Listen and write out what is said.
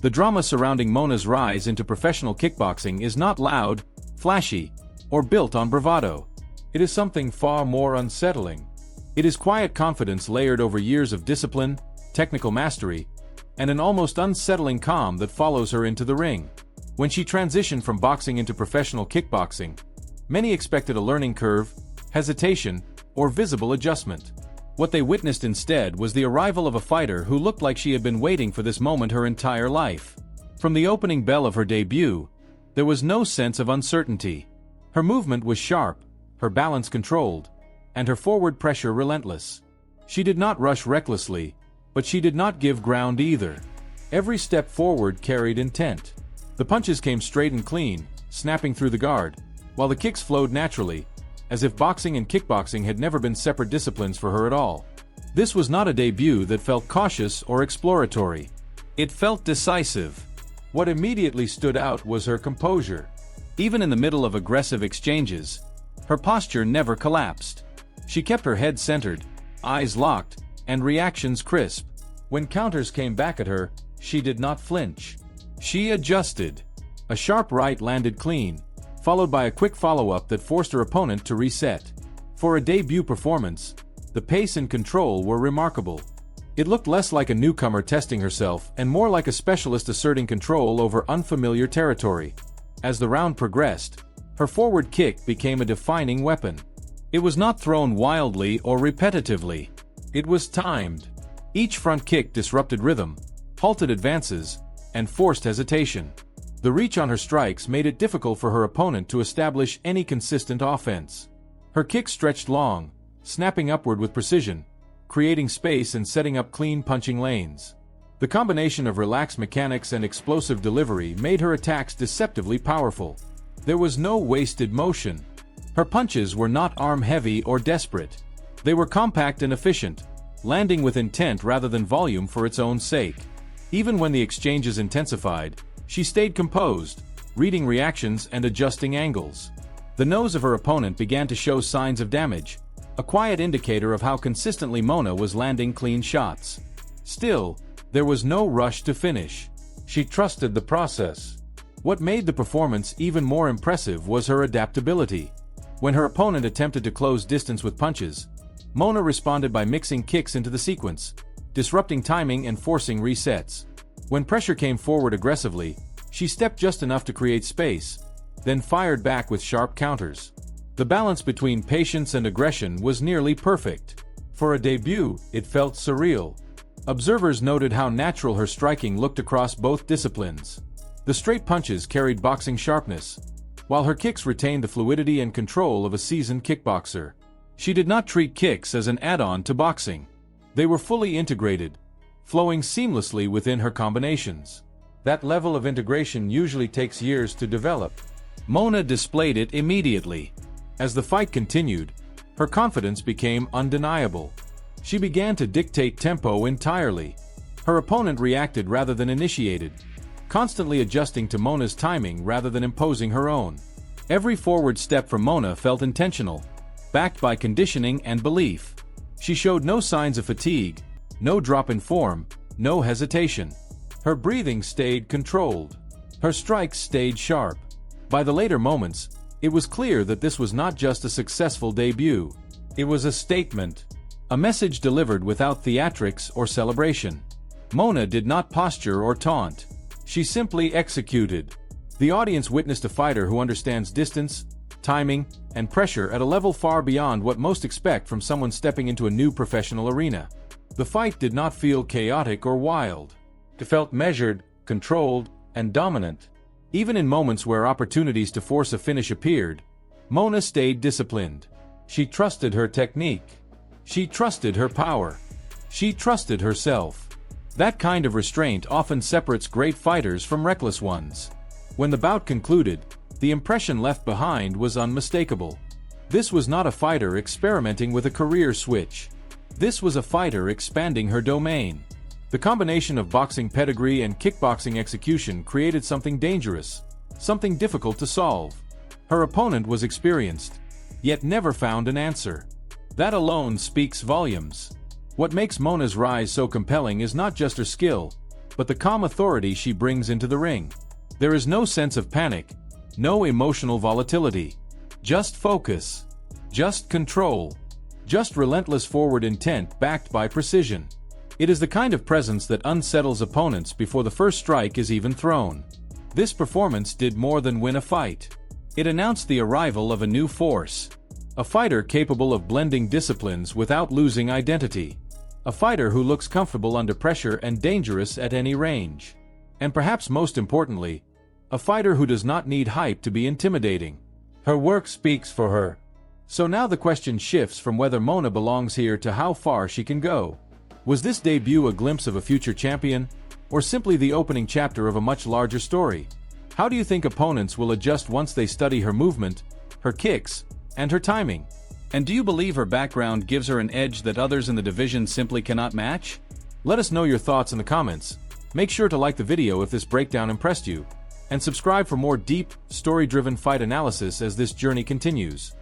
The drama surrounding Mona's rise into professional kickboxing is not loud, flashy, or built on bravado. It is something far more unsettling. It is quiet confidence layered over years of discipline, technical mastery, and an almost unsettling calm that follows her into the ring. When she transitioned from boxing into professional kickboxing, many expected a learning curve, hesitation, or visible adjustment. What they witnessed instead was the arrival of a fighter who looked like she had been waiting for this moment her entire life. From the opening bell of her debut, there was no sense of uncertainty. Her movement was sharp, her balance controlled, and her forward pressure relentless. She did not rush recklessly, but she did not give ground either. Every step forward carried intent. The punches came straight and clean, snapping through the guard, while the kicks flowed naturally, as if boxing and kickboxing had never been separate disciplines for her at all. This was not a debut that felt cautious or exploratory. It felt decisive. What immediately stood out was her composure. Even in the middle of aggressive exchanges, her posture never collapsed. She kept her head centered, eyes locked, and reactions crisp. When counters came back at her, she did not flinch. She adjusted. A sharp right landed clean, followed by a quick follow-up that forced her opponent to reset. For a debut performance, the pace and control were remarkable. It looked less like a newcomer testing herself and more like a specialist asserting control over unfamiliar territory. As the round progressed, her forward kick became a defining weapon. It was not thrown wildly or repetitively. It was timed. Each front kick disrupted rhythm, halted advances, and forced hesitation. The reach on her strikes made it difficult for her opponent to establish any consistent offense. Her kicks stretched long, snapping upward with precision, creating space and setting up clean punching lanes. The combination of relaxed mechanics and explosive delivery made her attacks deceptively powerful. There was no wasted motion. Her punches were not arm-heavy or desperate. They were compact and efficient, landing with intent rather than volume for its own sake. Even when the exchanges intensified, she stayed composed, reading reactions and adjusting angles. The nose of her opponent began to show signs of damage, a quiet indicator of how consistently Mona was landing clean shots. Still, there was no rush to finish. She trusted the process. What made the performance even more impressive was her adaptability. When her opponent attempted to close distance with punches, Mona responded by mixing kicks into the sequence, disrupting timing and forcing resets. When pressure came forward aggressively, she stepped just enough to create space, then fired back with sharp counters. The balance between patience and aggression was nearly perfect. For a debut, it felt surreal. Observers noted how natural her striking looked across both disciplines. The straight punches carried boxing sharpness, while her kicks retained the fluidity and control of a seasoned kickboxer. She did not treat kicks as an add-on to boxing. They were fully integrated, flowing seamlessly within her combinations. That level of integration usually takes years to develop. Mona displayed it immediately. As the fight continued, her confidence became undeniable. She began to dictate tempo entirely. Her opponent reacted rather than initiated, constantly adjusting to Mona's timing rather than imposing her own. Every forward step from Mona felt intentional, backed by conditioning and belief. She showed no signs of fatigue, no drop in form, no hesitation. Her breathing stayed controlled. Her strikes stayed sharp. By the later moments, it was clear that this was not just a successful debut. It was a statement, a message delivered without theatrics or celebration. Mona did not posture or taunt. She simply executed. The audience witnessed a fighter who understands distance, timing, and pressure at a level far beyond what most expect from someone stepping into a new professional arena. The fight did not feel chaotic or wild. It felt measured, controlled, and dominant. Even in moments where opportunities to force a finish appeared, Mona stayed disciplined. She trusted her technique. She trusted her power. She trusted herself. That kind of restraint often separates great fighters from reckless ones. When the bout concluded, the impression left behind was unmistakable. This was not a fighter experimenting with a career switch. This was a fighter expanding her domain. The combination of boxing pedigree and kickboxing execution created something dangerous, something difficult to solve. Her opponent was experienced, yet never found an answer. That alone speaks volumes. What makes Mona's rise so compelling is not just her skill, but the calm authority she brings into the ring. There is no sense of panic, no emotional volatility. Just focus. Just control. Just relentless forward intent backed by precision. It is the kind of presence that unsettles opponents before the first strike is even thrown. This performance did more than win a fight. It announced the arrival of a new force. A fighter capable of blending disciplines without losing identity. A fighter who looks comfortable under pressure and dangerous at any range. And perhaps most importantly, a fighter who does not need hype to be intimidating. Her work speaks for her. So now the question shifts from whether Mona belongs here to how far she can go. Was this debut a glimpse of a future champion, or simply the opening chapter of a much larger story? How do you think opponents will adjust once they study her movement, her kicks, and her timing? And do you believe her background gives her an edge that others in the division simply cannot match? Let us know your thoughts in the comments. Make sure to like the video if this breakdown impressed you, and subscribe for more deep, story-driven fight analysis as this journey continues.